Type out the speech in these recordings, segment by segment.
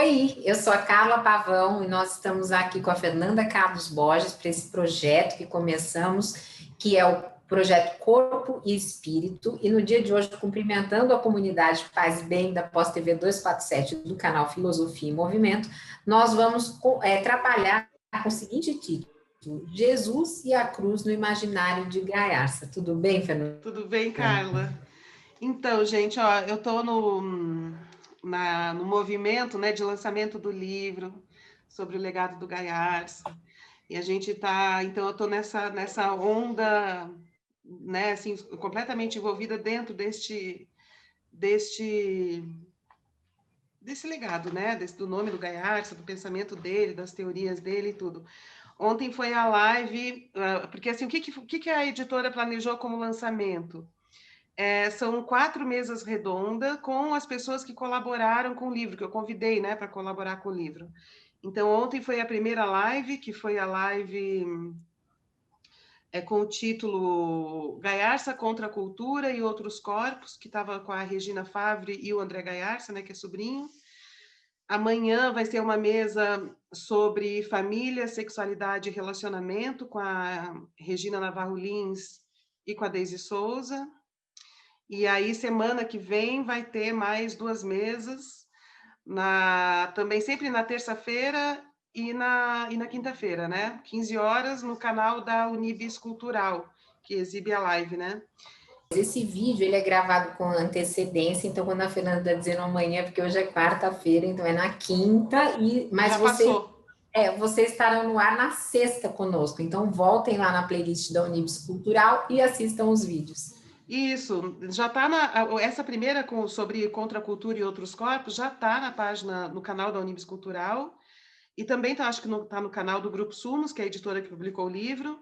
Oi, eu sou a Carla Pavão e nós estamos aqui com a Fernanda Carlos Borges para esse projeto que começamos, que é o projeto Corpo e Espírito. E no dia de hoje, cumprimentando a comunidade Paz e Bem da Pós-TV 247 do canal Filosofia em Movimento, nós vamos trabalhar com o seguinte título: Jesus e a Cruz no Imaginário de Gaiarsa. Tudo bem, Fernanda? Tudo bem, Carla? Então, gente, ó, eu estou no movimento, né, de lançamento do livro sobre o legado do Gaiarsa. E a gente está, então, eu estou nessa onda, né, assim, completamente envolvida dentro desse legado, né, do nome do Gaiarsa, do pensamento dele, das teorias dele e tudo. Ontem foi a live, porque assim, o que a editora planejou como lançamento? São 4 mesas redondas com as pessoas que colaboraram com o livro, que eu convidei, né, para colaborar com o livro. Então, ontem foi a primeira live, que foi a live com o título Gaiarsa contra a Cultura e Outros Corpos, que estava com a Regina Favre e o André Gaiarsa, né, que é sobrinho. Amanhã vai ser uma mesa sobre família, sexualidade e relacionamento, com a Regina Navarro Lins e com a Deise Souza. E aí, semana que vem, vai ter mais 2 mesas, também sempre na terça-feira e na quinta-feira, né? 15 horas, no canal da Unibis Cultural, que exibe a live, né? Esse vídeo ele é gravado com antecedência, então quando a Fernanda está dizendo amanhã, porque hoje é quarta-feira, então é na quinta, mas já passou. Vocês estarão no ar na sexta conosco, então voltem lá na playlist da Unibis Cultural e assistam os vídeos. Isso, já está essa primeira sobre contra a cultura e outros corpos, já está na página, no canal da Unibis Cultural, e também acho que está no canal do Grupo Sumos, que é a editora que publicou o livro.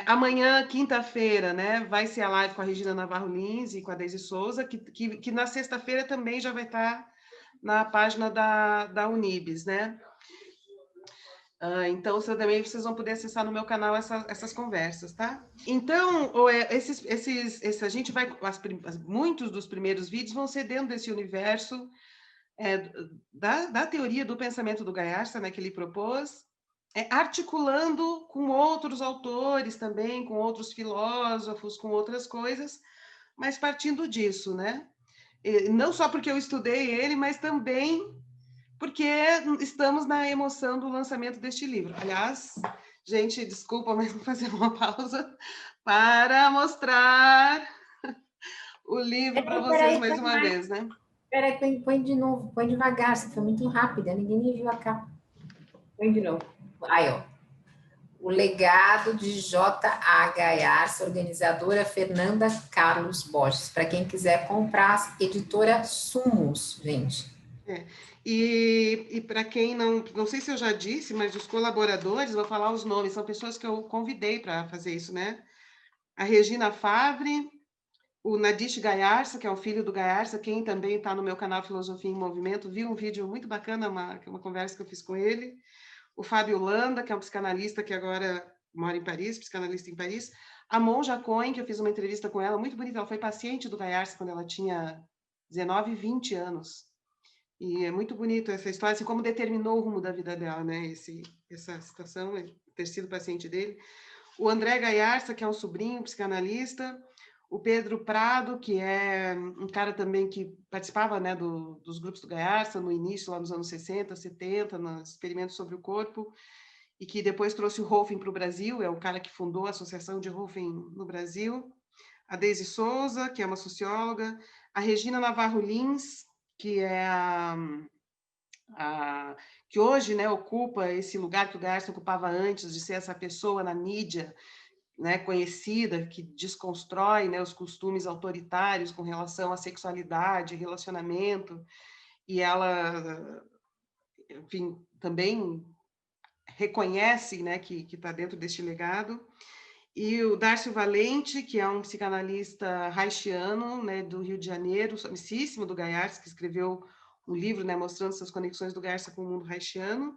Amanhã, quinta-feira, né, vai ser a live com a Regina Navarro Lins e com a Deise Souza, que na sexta-feira também já vai estar na página da Unibis, né? Então, também vocês vão poder acessar no meu canal essas conversas, tá? Então, a gente vai... muitos dos primeiros vídeos vão ser dentro desse universo da teoria do pensamento do Gaiarsa, né, que ele propôs, articulando com outros autores também, com outros filósofos, com outras coisas, mas partindo disso, né? E não só porque eu estudei ele, mas também porque estamos na emoção do lançamento deste livro. Aliás, gente, desculpa, mas vou fazer uma pausa para mostrar o livro para vocês mais uma vez, né? Peraí, põe de novo, põe devagar, você foi muito rápida, ninguém nem viu a capa. Põe de novo. Aí, ó. O legado de J.A. Gaiarsa, organizadora Fernanda Carlos Borges. Para quem quiser comprar, editora Sumos, gente. E para quem não sei se eu já disse, mas os colaboradores, vou falar os nomes, são pessoas que eu convidei para fazer isso, né? A Regina Favre, o Nadish Gaiarsa, que é o filho do Gaiarsa, quem também está no meu canal Filosofia em Movimento, viu um vídeo muito bacana, uma conversa que eu fiz com ele. O Fábio Landa, que é um psicanalista que agora mora em Paris, psicanalista em Paris. A Monja Cohen, que eu fiz uma entrevista com ela, muito bonita, ela foi paciente do Gaiarsa quando ela tinha 19, 20 anos. E é muito bonito essa história, assim, como determinou o rumo da vida dela, né? Essa situação, ter sido paciente dele. O André Gaiarsa, que é um sobrinho psicanalista. O Pedro Prado, que é um cara também que participava, né, dos grupos do Gaiarsa no início, lá nos anos 60, 70, nos experimentos sobre o corpo, e que depois trouxe o Rolfing para o Brasil, é o cara que fundou a Associação de Rolfing no Brasil. A Deise Souza, que é uma socióloga. A Regina Navarro Lins, que é que hoje, né, ocupa esse lugar que o Gaiarsa ocupava antes de ser essa pessoa na mídia, né, conhecida, que desconstrói, né, os costumes autoritários com relação à sexualidade, relacionamento, e ela, enfim, também reconhece, né, que está dentro deste legado. E o Darcio Valente, que é um psicanalista haitiano, né, do Rio de Janeiro, amicíssimo do Gaiarsa, que escreveu um livro, né, mostrando essas conexões do Gaiarsa com o mundo haitiano.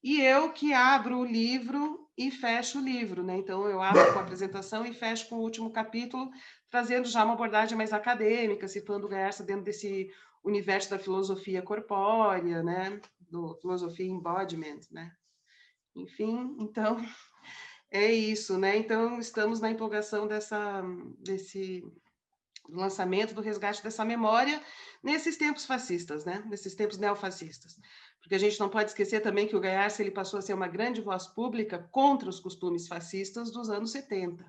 E eu que abro o livro e fecho o livro, né? Então, eu abro com a apresentação e fecho com o último capítulo, trazendo já uma abordagem mais acadêmica, situando o Gaiarsa dentro desse universo da filosofia corpórea, né? do Filosofia Embodiment, né? Enfim, então, é isso, né? Então, estamos na empolgação desse lançamento, do resgate dessa memória nesses tempos fascistas, né? Nesses tempos neofascistas. Porque a gente não pode esquecer também que o Gayarsa ele passou a ser uma grande voz pública contra os costumes fascistas dos anos 70,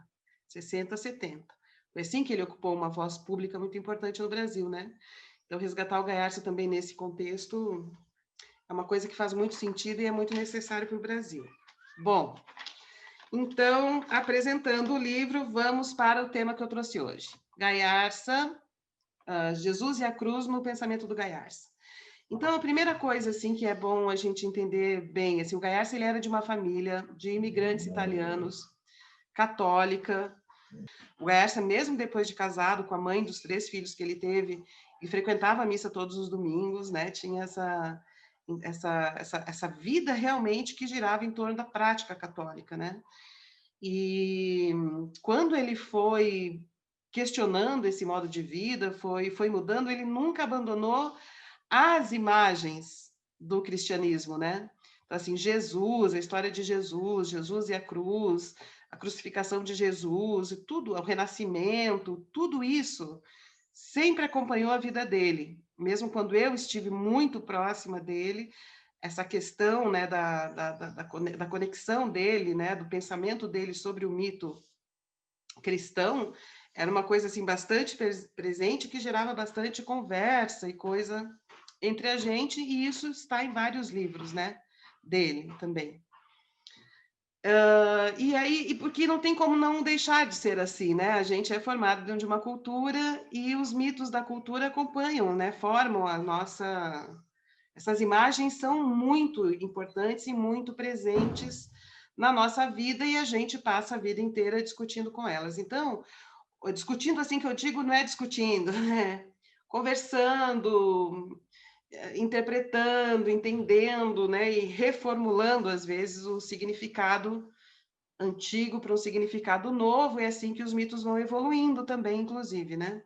60, 70. Foi assim que ele ocupou uma voz pública muito importante no Brasil, né? Então, resgatar o Gayarsa também nesse contexto é uma coisa que faz muito sentido e é muito necessário para o Brasil. Bom, então, apresentando o livro, vamos para o tema que eu trouxe hoje. Gayarsa, Jesus e a Cruz no pensamento do Gayarsa. Então, a primeira coisa assim que é bom a gente entender bem, assim, o Gayarsa ele era de uma família de imigrantes italianos, católica. O Gayarsa, mesmo depois de casado com a mãe dos 3 filhos que ele teve, e frequentava a missa todos os domingos, né? Tinha essa vida realmente que girava em torno da prática católica, né? E quando ele foi questionando esse modo de vida, foi mudando, ele nunca abandonou as imagens do cristianismo, né? Então, assim, Jesus, a história de Jesus, Jesus e a cruz, a crucificação de Jesus, e tudo, o renascimento, tudo isso sempre acompanhou a vida dele. Mesmo quando eu estive muito próxima dele, essa questão, né, da conexão dele, né, do pensamento dele sobre o mito cristão, era uma coisa assim bastante presente, que gerava bastante conversa e coisa entre a gente, e isso está em vários livros, né, dele também. E aí, porque não tem como não deixar de ser assim, né? A gente é formado dentro de uma cultura e os mitos da cultura acompanham, né? Formam a nossa. Essas imagens são muito importantes e muito presentes na nossa vida e a gente passa a vida inteira discutindo com elas. Então, discutindo assim que eu digo, não é discutindo, né? Conversando, interpretando, entendendo, né? E reformulando, às vezes, o significado antigo para um significado novo, e é assim que os mitos vão evoluindo também, inclusive, né?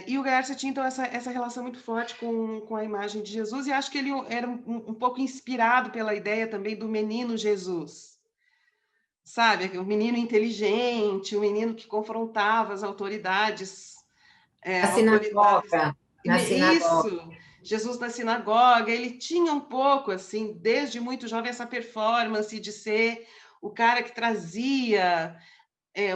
E o Gayarsa tinha, então, essa relação muito forte com a imagem de Jesus, e acho que ele era um pouco inspirado pela ideia também do menino Jesus, sabe? O menino inteligente, o menino que confrontava as autoridades, Na autoridades. sinagoga, na Isso, sinagoga. Jesus na sinagoga, ele tinha um pouco, assim, desde muito jovem, essa performance de ser o cara que trazia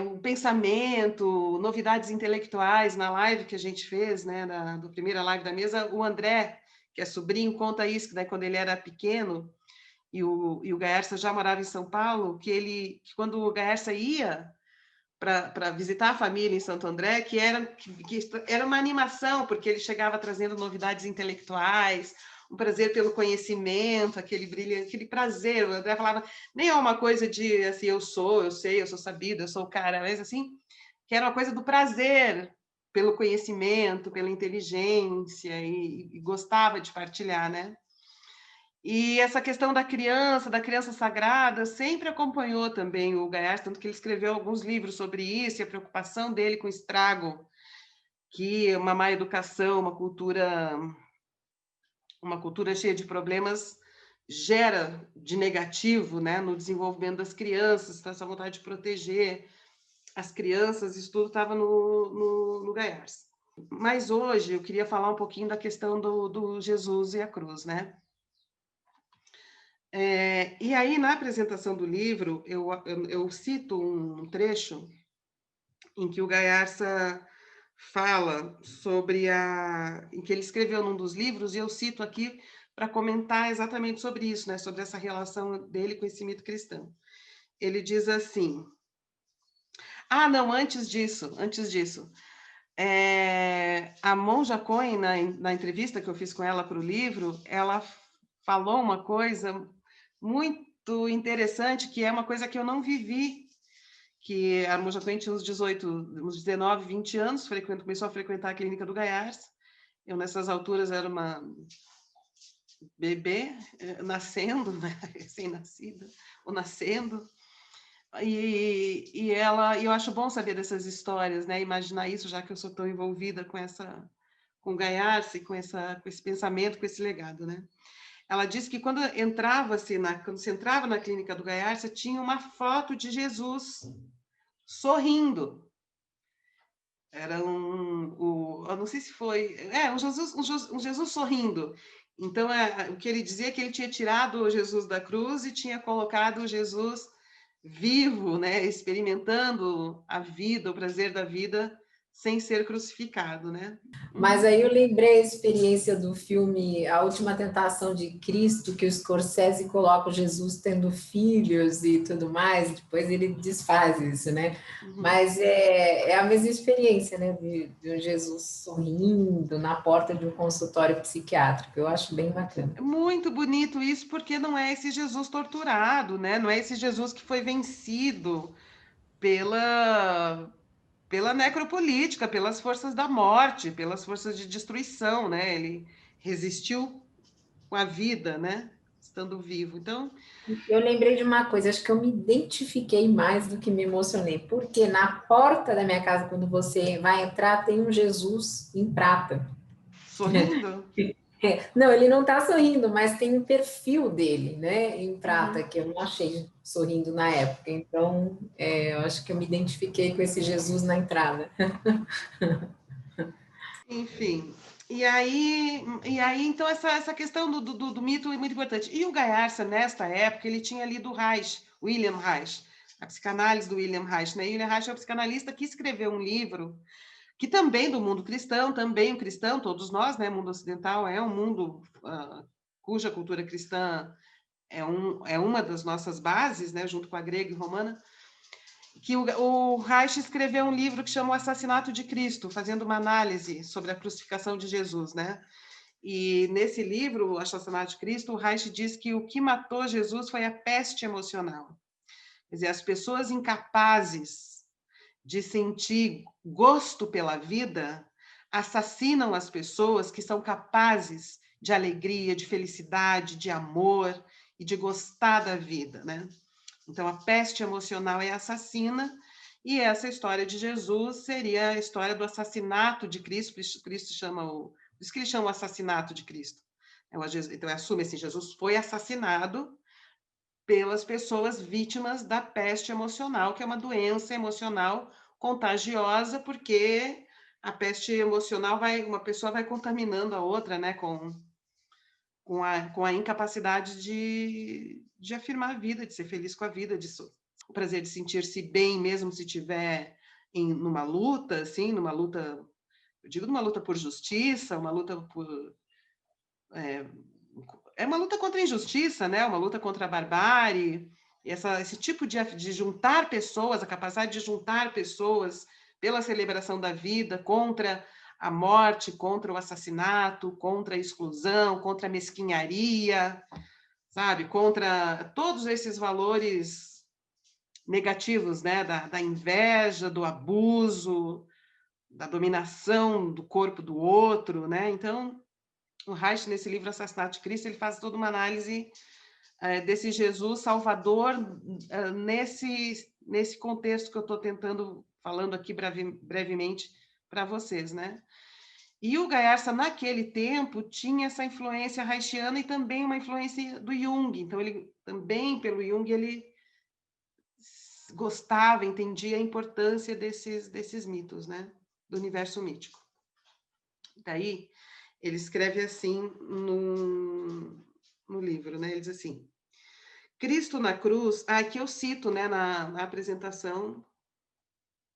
o pensamento, novidades intelectuais. Na live que a gente fez, né, do primeira live da mesa, o André, que é sobrinho, conta isso, que, né, quando ele era pequeno, e o Gayarsa já morava em São Paulo, que quando o Gayarsa ia para visitar a família em Santo André, que era uma animação, porque ele chegava trazendo novidades intelectuais, um prazer pelo conhecimento, aquele brilho, aquele prazer. O André falava, nem é uma coisa de, assim, eu sei, eu sou sabido, eu sou o cara, mas assim, que era uma coisa do prazer pelo conhecimento, pela inteligência, e gostava de partilhar, né? E essa questão da criança sagrada, sempre acompanhou também o Gayarsa, tanto que ele escreveu alguns livros sobre isso, e a preocupação dele com o estrago que uma má educação, uma cultura cheia de problemas gera de negativo, né, no desenvolvimento das crianças, essa vontade de proteger as crianças, isso tudo estava no Gayarsa. Mas hoje eu queria falar um pouquinho da questão do Jesus e a cruz, né? E aí, na apresentação do livro, eu cito um trecho em que o Gayarsa fala sobre em que ele escreveu num dos livros, e eu cito aqui para comentar exatamente sobre isso, né, sobre essa relação dele com esse mito cristão. Ele diz assim: não, antes disso, a Monja Coen, na entrevista que eu fiz com ela para o livro, ela falou uma coisa muito interessante, que é uma coisa que eu não vivi, que a Monja Coen tinha uns 19, 20 anos, começou a frequentar a clínica do Gayarsa. Eu, nessas alturas, era uma bebê, nascendo, né? Recém-nascida, ou nascendo. E eu acho bom saber dessas histórias, né? Imaginar isso, já que eu sou tão envolvida com com Gaiarsa e com esse pensamento, com esse legado, né? Ela disse que quando se entrava na clínica do Gaiarsa, tinha uma foto de Jesus sorrindo. Era eu não sei se foi, um Jesus sorrindo. Então, o que ele dizia é que ele tinha tirado o Jesus da cruz e tinha colocado o Jesus vivo, né, experimentando a vida, o prazer da vida, sem ser crucificado, né? Mas aí eu lembrei a experiência do filme A Última Tentação de Cristo, que o Scorsese coloca Jesus tendo filhos e tudo mais, depois ele desfaz isso, né? Mas é a mesma experiência, né? De um Jesus sorrindo na porta de um consultório psiquiátrico. Eu acho bem bacana. É muito bonito isso, porque não é esse Jesus torturado, né? Não é esse Jesus que foi vencido pela necropolítica, pelas forças da morte, pelas forças de destruição, né? Ele resistiu com a vida, né? Estando vivo. Então, Eu lembrei de uma coisa, acho que eu me identifiquei mais do que me emocionei, porque na porta da minha casa, quando você vai entrar, tem um Jesus em prata. sorrindo. Não, ele não está sorrindo, mas tem um perfil dele, né, em prata, que eu não achei sorrindo na época. Então, eu acho que eu me identifiquei com esse Jesus na entrada. Enfim. E aí, então, essa questão do mito é muito importante. E o Gaiarsa, nesta época, ele tinha lido Reich, William Reich, a psicanálise do William Reich, né? E William Reich é um psicanalista que escreveu um livro que também do mundo cristão, também um cristão, todos nós, né? Mundo ocidental é um mundo cuja cultura cristã é uma das nossas bases, né? Junto com a grega e romana, que o Reich escreveu um livro que chama O Assassinato de Cristo, fazendo uma análise sobre a crucificação de Jesus, né? E nesse livro, O Assassinato de Cristo, o Reich diz que o que matou Jesus foi a peste emocional. Quer dizer, as pessoas incapazes de sentir gosto pela vida assassinam as pessoas que são capazes de alegria, de felicidade, de amor e de gostar da vida, né? Então, a peste emocional é assassina, e essa história de Jesus seria a história do assassinato de Cristo. Cristo chama por isso que ele chama o assassinato de Cristo. Então, assume assim, Jesus foi assassinado pelas pessoas vítimas da peste emocional, que é uma doença emocional contagiosa, porque a peste emocional uma pessoa vai contaminando a outra, né, com a incapacidade de afirmar a vida, de ser feliz com a vida, o prazer de sentir-se bem, mesmo se estiver numa luta, assim, eu digo numa luta por justiça, uma luta é uma luta contra a injustiça, né? Uma luta contra a barbárie, esse tipo de juntar pessoas, a capacidade de juntar pessoas pela celebração da vida contra a morte, contra o assassinato, contra a exclusão, contra a mesquinharia, sabe? Contra todos esses valores negativos, né? Da inveja, do abuso, da dominação do corpo do outro, né? Então, o Reich, nesse livro Assassinato de Cristo, ele faz toda uma análise desse Jesus Salvador nesse contexto que eu estou falando aqui brevemente para vocês, né? E o Gaiarsa, naquele tempo, tinha essa influência reichiana e também uma influência do Jung. Então, ele também, pelo Jung, ele gostava, entendia a importância desses mitos, né? Do universo mítico. Daí, ele escreve assim no livro, né? Ele diz assim: Cristo na cruz, aqui eu cito, né, na apresentação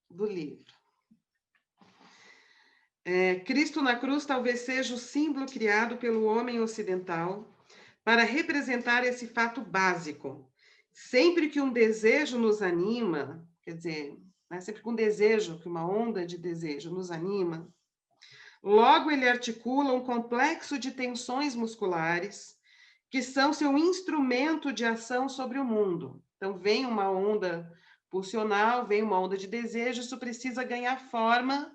do livro. Cristo na cruz talvez seja o símbolo criado pelo homem ocidental para representar esse fato básico. Sempre que um desejo nos anima, quer dizer, né, sempre que um desejo, que uma onda de desejo nos anima, logo ele articula um complexo de tensões musculares que são seu instrumento de ação sobre o mundo. Então, vem uma onda pulsional, vem uma onda de desejo, isso precisa ganhar forma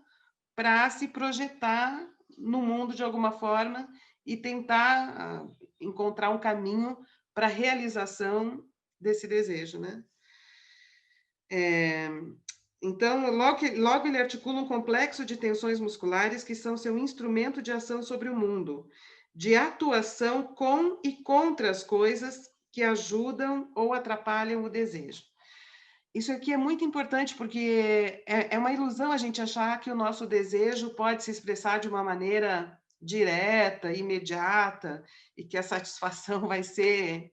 para se projetar no mundo de alguma forma e tentar encontrar um caminho para a realização desse desejo, né? Então, logo ele articula um complexo de tensões musculares que são seu instrumento de ação sobre o mundo, de atuação com e contra as coisas que ajudam ou atrapalham o desejo. Isso aqui é muito importante porque é uma ilusão a gente achar que o nosso desejo pode se expressar de uma maneira direta, imediata, e que a satisfação vai ser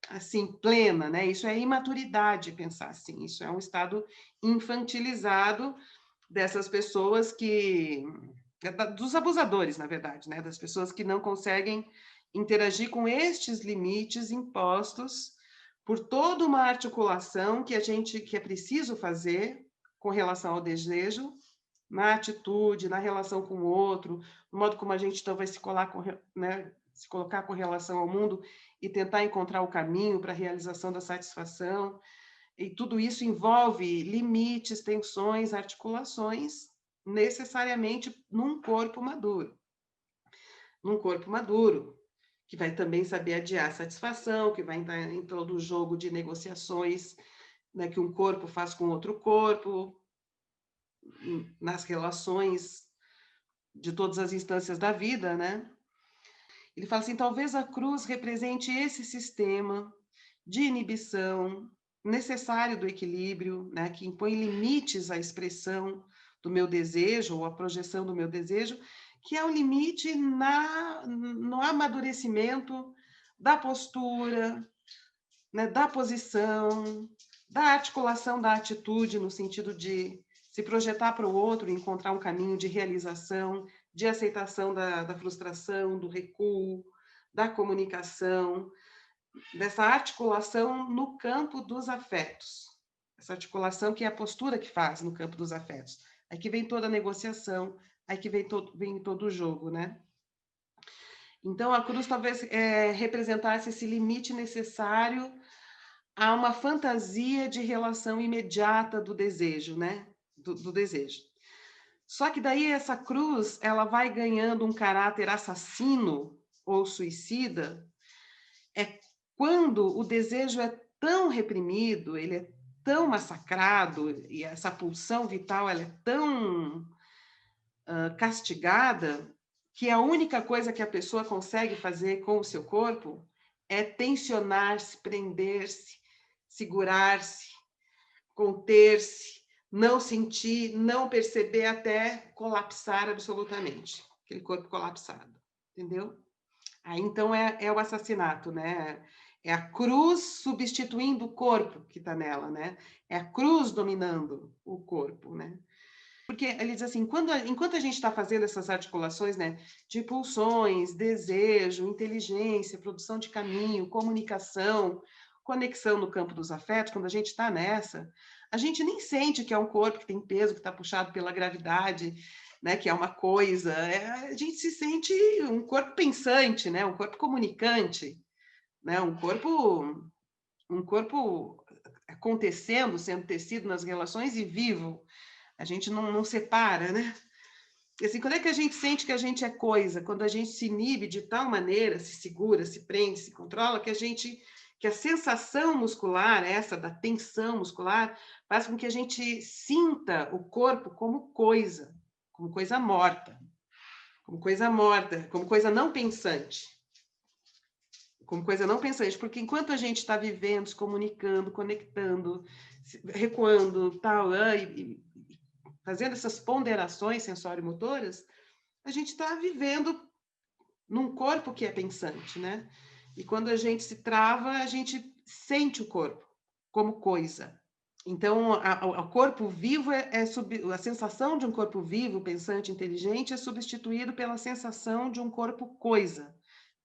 assim plena, né? Isso é imaturidade pensar assim. Isso é um estado infantilizado dessas pessoas dos abusadores, na verdade, né? Das pessoas que não conseguem interagir com estes limites impostos por toda uma articulação que é preciso fazer com relação ao desejo, na atitude, na relação com o outro, no modo como a gente então vai se colocar com relação ao mundo e tentar encontrar o caminho para a realização da satisfação. E tudo isso envolve limites, tensões, articulações, necessariamente num corpo maduro. Num corpo maduro, que vai também saber adiar a satisfação, que vai entrar em todo o jogo de negociações, né, que um corpo faz com outro corpo, nas relações de todas as instâncias da vida, né? Ele fala assim, talvez a cruz represente esse sistema de inibição necessário do equilíbrio, né, que impõe limites à expressão do meu desejo ou à projeção do meu desejo, que é o limite no amadurecimento da postura, né, da posição, da articulação da atitude, no sentido de se projetar para o outro e encontrar um caminho de realização, de aceitação da frustração, do recuo, da comunicação, dessa articulação no campo dos afetos. Essa articulação que é a postura que faz no campo dos afetos. Aí que vem toda a negociação, aí que vem todo o jogo, né? Então, a cruz talvez representasse esse limite necessário a uma fantasia de relação imediata do desejo, né? Do desejo. Só que daí essa cruz, ela vai ganhando um caráter assassino ou suicida, quando o desejo é tão reprimido, ele é tão massacrado, e essa pulsão vital ela é tão castigada, que a única coisa que a pessoa consegue fazer com o seu corpo é tensionar-se, prender-se, segurar-se, conter-se, não sentir, não perceber até colapsar absolutamente, aquele corpo colapsado, entendeu? Aí, então, é o assassinato, né? É a cruz substituindo o corpo que está nela, né? É a cruz dominando o corpo, né? Porque ele diz assim, enquanto a gente está fazendo essas articulações, né, de pulsões, desejo, inteligência, produção de caminho, comunicação, conexão no campo dos afetos, quando a gente está nessa, a gente nem sente que é um corpo que tem peso, que está puxado pela gravidade, né, que é uma coisa. A gente se sente um corpo pensante, né, um corpo comunicante, né, um corpo acontecendo, sendo tecido nas relações e vivo. A gente não separa, né? E assim, quando é que a gente sente que a gente é coisa? Quando a gente se inibe de tal maneira, se segura, se prende, se controla, que a sensação muscular, essa da tensão muscular, faz com que a gente sinta o corpo como coisa morta, como coisa não pensante. Como coisa não pensante, porque enquanto a gente está vivendo, se comunicando, conectando, recuando, tal, fazendo essas ponderações sensório-motoras, a gente está vivendo num corpo que é pensante, né? E quando a gente se trava, a gente sente o corpo como coisa. Então, o corpo vivo a sensação de um corpo vivo, pensante, inteligente, é substituído pela sensação de um corpo coisa,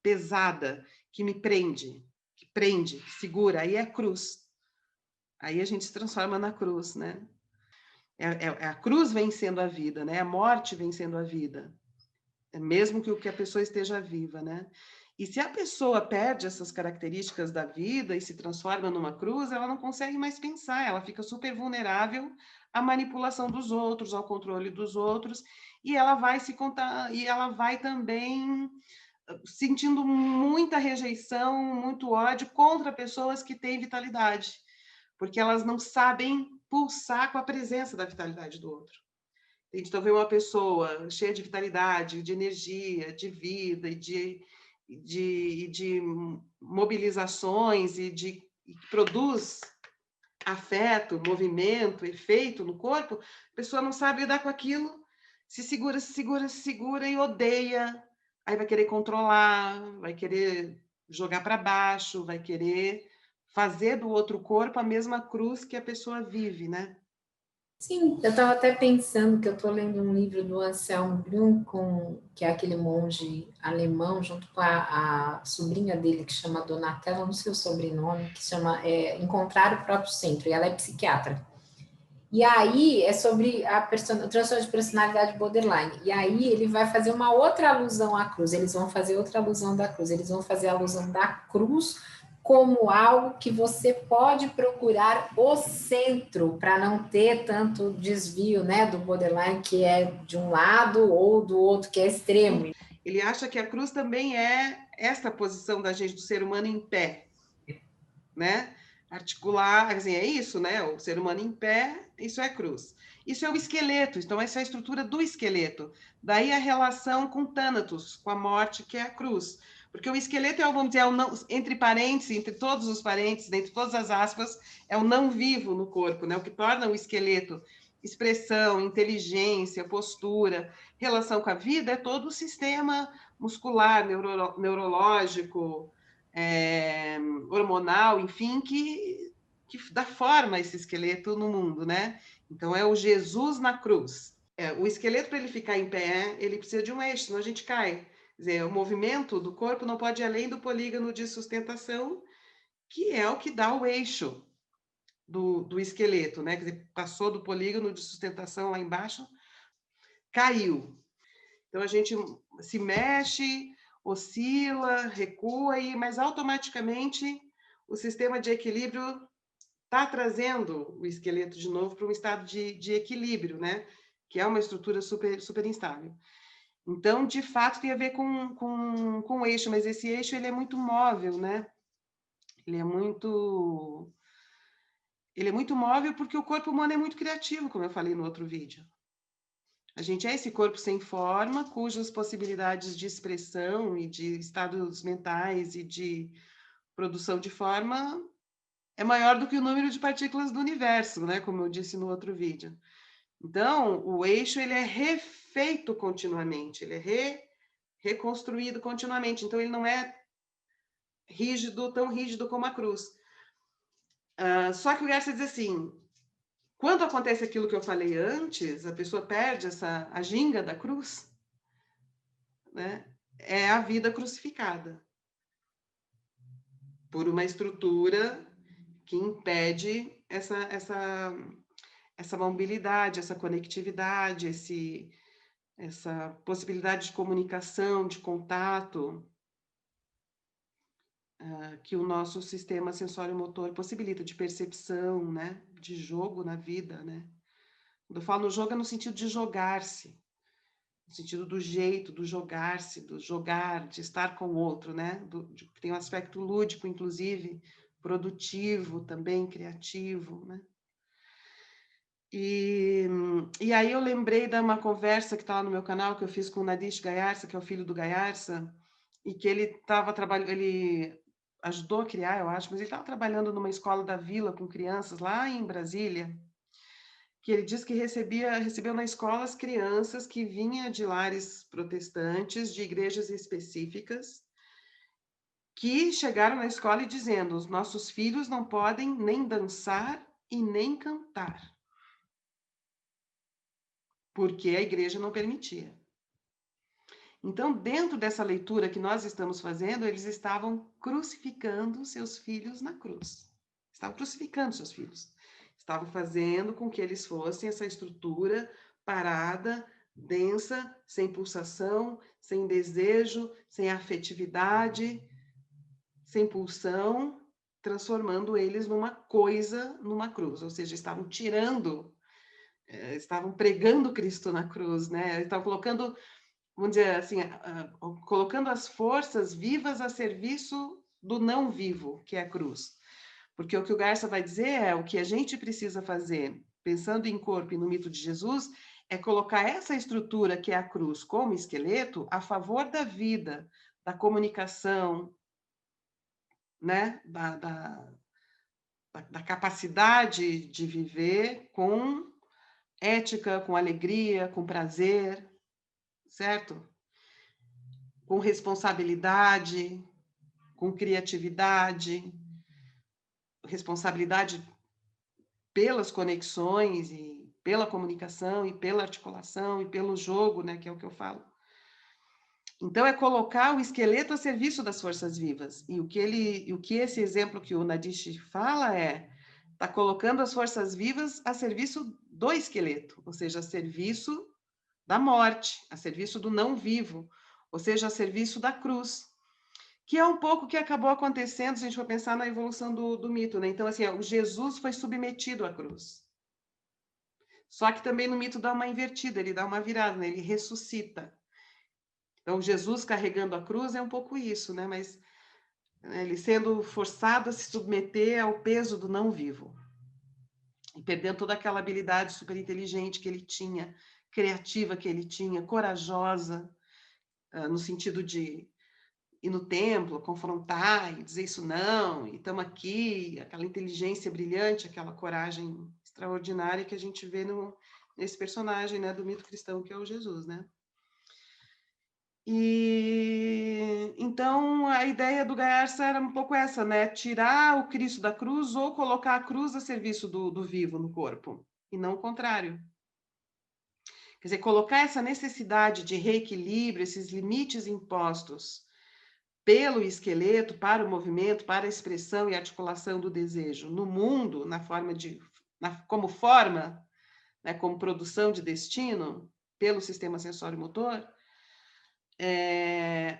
pesada, que me prende, que segura. Aí é a cruz. Aí a gente se transforma na cruz, né? A cruz vencendo a vida, né? A morte vencendo a vida, mesmo que a pessoa esteja viva, né? E se a pessoa perde essas características da vida e se transforma numa cruz, ela não consegue mais pensar, ela fica super vulnerável à manipulação dos outros, ao controle dos outros, e ela vai e ela vai também sentindo muita rejeição, muito ódio contra pessoas que têm vitalidade, porque elas não sabem pulsar com a presença da vitalidade do outro. Então, ver uma pessoa cheia de vitalidade, de energia, de vida e de mobilizações e que produz afeto, movimento, efeito no corpo, a pessoa não sabe lidar com aquilo, se segura e odeia, aí vai querer controlar, vai querer jogar para baixo, vai querer fazer do outro corpo a mesma cruz que a pessoa vive, né? Sim, eu estava até pensando que eu estou lendo um livro do Anselm Grün, que é aquele monge alemão, junto com a sobrinha dele, que chama Donatella, não sei o sobrenome, que chama Encontrar o Próprio Centro, e ela é psiquiatra. E aí é sobre o transtorno de personalidade borderline. E aí ele vai fazer uma outra alusão à cruz, eles vão fazer outra alusão da cruz, eles vão fazer a alusão da cruz como algo que você pode procurar o centro para não ter tanto desvio, né, do borderline, que é de um lado ou do outro, que é extremo. Ele acha que a cruz também é esta posição da gente, do ser humano em pé, né? Articular, assim, é isso, né? O ser humano em pé, isso é cruz. Isso é o esqueleto, então essa é a estrutura do esqueleto. Daí a relação com Thanatos, com a morte, que é a cruz. Porque o esqueleto é, vamos dizer, não, entre parênteses, entre todos os parênteses, entre todas as aspas, é o não vivo no corpo, né? O que torna o esqueleto expressão, inteligência, postura, relação com a vida, é todo o sistema muscular, neurológico, hormonal, enfim, que dá forma a esse esqueleto no mundo, né? Então, é o Jesus na cruz. O esqueleto, para ele ficar em pé, ele precisa de um eixo, senão a gente cai. Quer dizer, o movimento do corpo não pode ir além do polígono de sustentação, que é o que dá o eixo do esqueleto, né? Quer dizer, passou do polígono de sustentação lá embaixo, caiu. Então, a gente se mexe, oscila, recua, mas automaticamente o sistema de equilíbrio está trazendo o esqueleto de novo para um estado de equilíbrio, né? Que é uma estrutura super instável. Então, de fato, tem a ver com o eixo, mas esse eixo ele é muito móvel, né? Ele é muito móvel porque o corpo humano é muito criativo, como eu falei no outro vídeo. A gente é esse corpo sem forma, cujas possibilidades de expressão e de estados mentais e de produção de forma é maior do que o número de partículas do universo, né? Como eu disse no outro vídeo. Então, o eixo ele é refeito continuamente, ele é reconstruído continuamente. Então, ele não é rígido, tão rígido como a cruz. Só que o Garcia diz assim, quando acontece aquilo que eu falei antes, a pessoa perde a ginga da cruz, né? É a vida crucificada por uma estrutura que impede essa mobilidade, essa conectividade, essa possibilidade de comunicação, de contato, que o nosso sistema sensório-motor possibilita, de percepção, né? De jogo na vida, né? Quando eu falo no jogo, é no sentido de jogar-se, no sentido do jeito, do jogar-se, do jogar, de estar com o outro, né? Tem um aspecto lúdico, inclusive, produtivo também, criativo, né? E aí eu lembrei de uma conversa que está lá no meu canal, que eu fiz com o Nadish Gayarsa, que é o filho do Gayarsa, e que ele estava trabalhando, ele ajudou a criar, eu acho, mas ele estava trabalhando numa escola da vila com crianças lá em Brasília, que ele disse que recebeu na escola as crianças que vinham de lares protestantes, de igrejas específicas, que chegaram na escola e dizendo, os nossos filhos não podem nem dançar e nem cantar, porque a igreja não permitia. Então, dentro dessa leitura que nós estamos fazendo, eles estavam crucificando seus filhos na cruz. Estavam crucificando seus filhos. Estavam fazendo com que eles fossem essa estrutura parada, densa, sem pulsação, sem desejo, sem afetividade, sem pulsão, transformando eles numa coisa, numa cruz. Ou seja, estavam estavam pregando Cristo na cruz, né? Estavam colocando, vamos dizer assim, colocando as forças vivas a serviço do não vivo, que é a cruz. Porque o que o Garça vai dizer é o que a gente precisa fazer, pensando em corpo e no mito de Jesus, é colocar essa estrutura que é a cruz como esqueleto a favor da vida, da comunicação, né? Da capacidade de viver com ética, com alegria, com prazer, certo? Com responsabilidade, com criatividade, responsabilidade pelas conexões e pela comunicação e pela articulação e pelo jogo, né, que é o que eu falo. Então é colocar o esqueleto a serviço das forças vivas. E o que esse exemplo que o Nadish fala tá colocando as forças vivas a serviço do esqueleto, ou seja, a serviço da morte, a serviço do não vivo, ou seja, a serviço da cruz. Que é um pouco o que acabou acontecendo, se a gente for pensar na evolução do mito, né? Então, assim, o Jesus foi submetido à cruz. Só que também no mito dá uma invertida, ele dá uma virada, né? Ele ressuscita. Então, Jesus carregando a cruz é um pouco isso, né? Mas ele sendo forçado a se submeter ao peso do não vivo. E perdendo toda aquela habilidade super inteligente que ele tinha, criativa que ele tinha, corajosa, no sentido de ir no templo, confrontar e dizer isso não, e estamos aqui, aquela inteligência brilhante, aquela coragem extraordinária que a gente vê nesse personagem, né, do mito cristão que é o Jesus, né? E então a ideia do Gaiarsa era um pouco essa, né? Tirar o Cristo da cruz ou colocar a cruz a serviço do vivo no corpo, e não o contrário. Quer dizer, colocar essa necessidade de reequilíbrio, esses limites impostos pelo esqueleto para o movimento, para a expressão e articulação do desejo no mundo, como forma, né, como produção de destino, pelo sistema sensório-motor,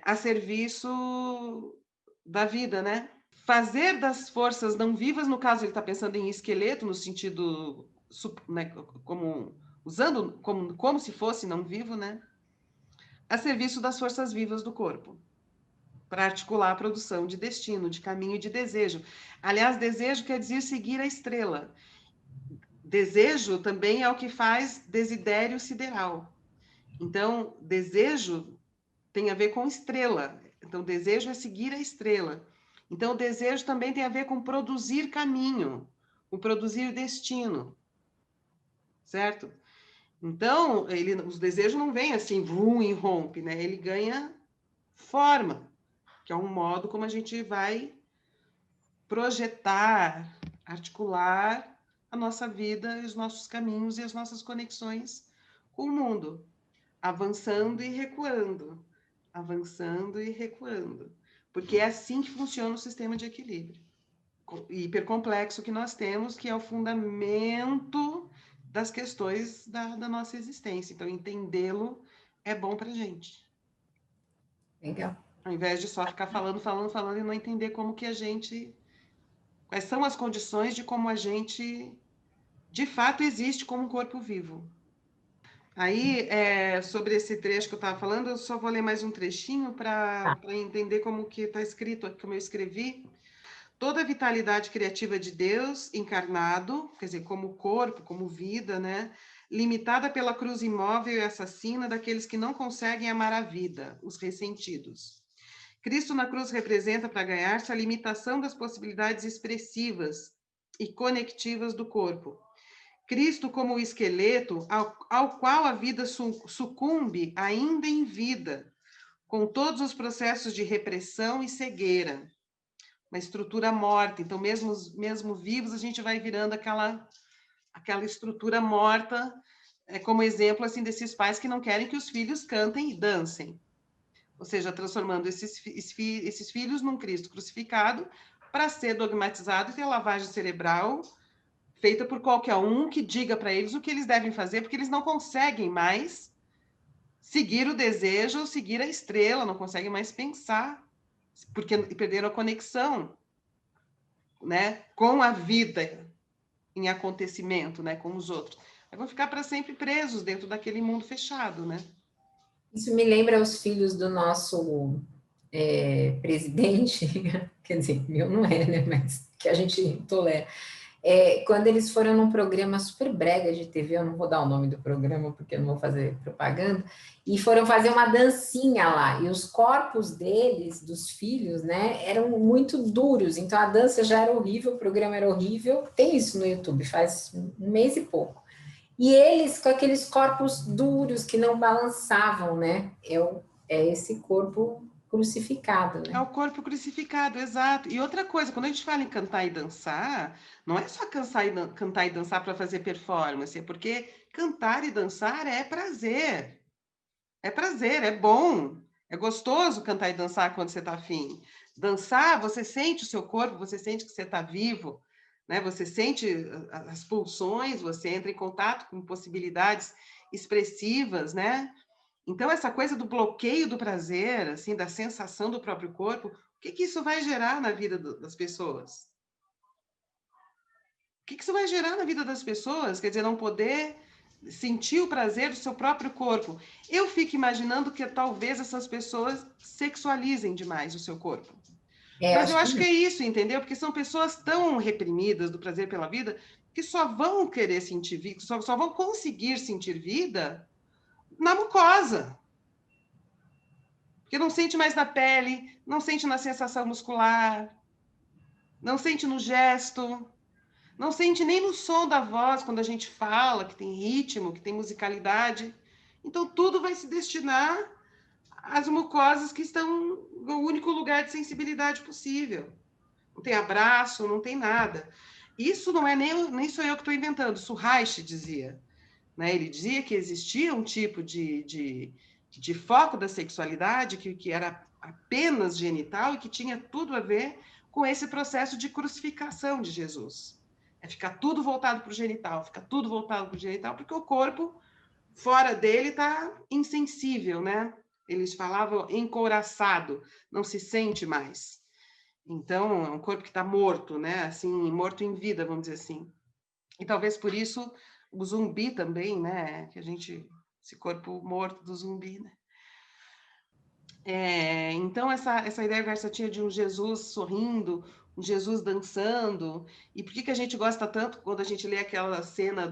a serviço da vida, né? Fazer das forças não vivas, no caso ele está pensando em esqueleto, no sentido, né, usando como se fosse não vivo, né? A serviço das forças vivas do corpo, para articular a produção de destino, de caminho e de desejo. Aliás, desejo quer dizer seguir a estrela. Desejo também é o que faz desidério sideral. Então, desejo tem a ver com estrela. Então, desejo é seguir a estrela. Então, o desejo também tem a ver com produzir caminho, com produzir destino, certo? Então, os desejos não vêm assim, vum, e rompe, né? Ele ganha forma, que é um modo como a gente vai projetar, articular a nossa vida, os nossos caminhos e as nossas conexões com o mundo, avançando e recuando, avançando e recuando, porque é assim que funciona o sistema de equilíbrio hipercomplexo que nós temos, que é o fundamento das questões da nossa existência. Então, entendê-lo é bom para a gente. Legal. Ao invés de só ficar falando e não entender como que a gente... Quais são as condições de como a gente, de fato, existe como um corpo vivo. Aí, sobre esse trecho que eu estava falando, eu só vou ler mais um trechinho para entender como que está escrito, como eu escrevi. Toda a vitalidade criativa de Deus encarnado, quer dizer, como corpo, como vida, né? Limitada pela cruz imóvel e assassina daqueles que não conseguem amar a vida, os ressentidos. Cristo na cruz representa para Gaiarsa a limitação das possibilidades expressivas e conectivas do corpo. Cristo como o esqueleto ao qual a vida sucumbe ainda em vida, com todos os processos de repressão e cegueira. Uma estrutura morta. Então, mesmo vivos, a gente vai virando aquela estrutura morta, como exemplo assim desses pais que não querem que os filhos cantem e dancem. Ou seja, transformando esses filhos num Cristo crucificado para ser dogmatizado e ter lavagem cerebral feita por qualquer um que diga para eles o que eles devem fazer, porque eles não conseguem mais seguir o desejo ou seguir a estrela, não conseguem mais pensar, porque perderam a conexão, né, com a vida em acontecimento, né, com os outros. Vão ficar para sempre presos dentro daquele mundo fechado, né? Isso me lembra os filhos do nosso presidente, quer dizer, meu não é, né, mas que a gente tolera. Quando eles foram num programa super brega de TV, eu não vou dar o nome do programa porque eu não vou fazer propaganda, e foram fazer uma dancinha lá, e os corpos deles, dos filhos, né, eram muito duros, então a dança já era horrível, o programa era horrível, tem isso no YouTube, faz um mês e pouco. E eles com aqueles corpos duros que não balançavam, né, é esse corpo crucificado, É né? o corpo crucificado, exato. E outra coisa, quando a gente fala em cantar e dançar, não é só cantar e dançar para fazer performance, é porque cantar e dançar é prazer. É prazer, é bom. É gostoso cantar e dançar quando você está afim. Dançar, você sente o seu corpo, você sente que você está vivo, né? Você sente as pulsões, você entra em contato com possibilidades expressivas, né? Então, essa coisa do bloqueio do prazer, assim, da sensação do próprio corpo, o que que isso vai gerar na vida das pessoas? O que que isso vai gerar na vida das pessoas? Quer dizer, não poder sentir o prazer do seu próprio corpo. Eu fico imaginando que talvez essas pessoas sexualizem demais o seu corpo. Mas eu Acho que acho que não. é isso, entendeu? Porque são pessoas tão reprimidas do prazer pela vida que só vão querer sentir vida, só vão conseguir sentir vida na mucosa. Porque não sente mais na pele, não sente na sensação muscular, não sente no gesto, não sente nem no som da voz quando a gente fala, que tem ritmo, que tem musicalidade. Então, tudo vai se destinar às mucosas que estão no único lugar de sensibilidade possível. Não tem abraço, não tem nada. Isso não é nem sou eu que estou inventando, isso Reich dizia. Né? Ele dizia que existia um tipo de foco da sexualidade que era apenas genital e que tinha tudo a ver com esse processo de crucificação de Jesus. É ficar tudo voltado para o genital, ficar tudo voltado para o genital, porque o corpo fora dele está insensível, né? Eles falavam encouraçado, não se sente mais. Então, é um corpo que está morto, né? Assim, morto em vida, vamos dizer assim. E talvez por isso o zumbi também, né? Que a gente, esse corpo morto do zumbi, né? Então, essa ideia que a Garça tinha de um Jesus sorrindo, um Jesus dançando. E por que a gente gosta tanto quando a gente lê aquela cena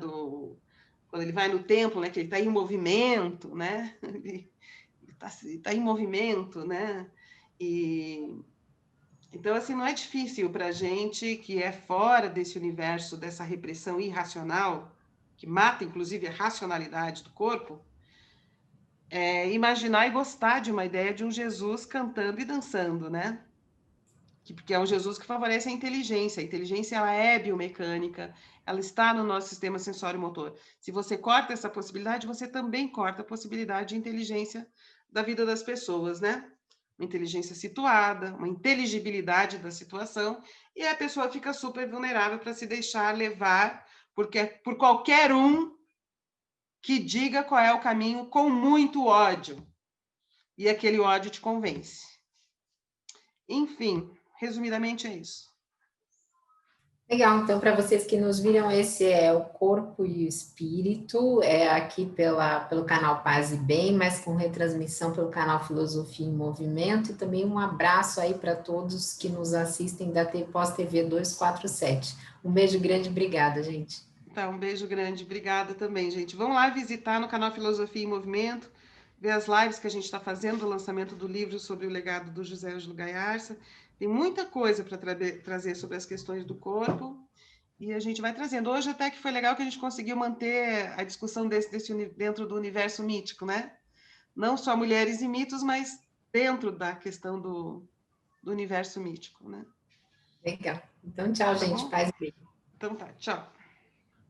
quando ele vai no templo, né? Que ele está em movimento, né? Ele está em movimento, né? Então, assim, não é difícil para a gente que é fora desse universo, dessa repressão irracional, que mata, inclusive, a racionalidade do corpo, imaginar e gostar de uma ideia de um Jesus cantando e dançando, né? Porque é um Jesus que favorece a inteligência. A inteligência, ela é biomecânica, ela está no nosso sistema sensório-motor. Se você corta essa possibilidade, você também corta a possibilidade de inteligência da vida das pessoas, né? Uma inteligência situada, uma inteligibilidade da situação, e a pessoa fica super vulnerável para se deixar levar por qualquer um que diga qual é o caminho com muito ódio. E aquele ódio te convence. Enfim, resumidamente é isso. Legal, então, para vocês que nos viram, esse é o Corpo e o Espírito, aqui pelo canal Paz e Bem, mas com retransmissão pelo canal Filosofia em Movimento, e também um abraço aí para todos que nos assistem da Pós-TV 247. Um beijo grande, obrigada, gente. Tá, um beijo grande, obrigada também, gente. Vão lá visitar no canal Filosofia em Movimento, ver as lives que a gente está fazendo, o lançamento do livro sobre o legado do José Ângelo Gaiarsa. Tem muita coisa para trazer sobre as questões do corpo, e a gente vai trazendo. Hoje até que foi legal que a gente conseguiu manter a discussão dentro do universo mítico, né? Não só mulheres e mitos, mas dentro da questão do universo mítico, né? Legal. Então, tchau, Tá gente. bom? Paz e bem. Então tá, tchau.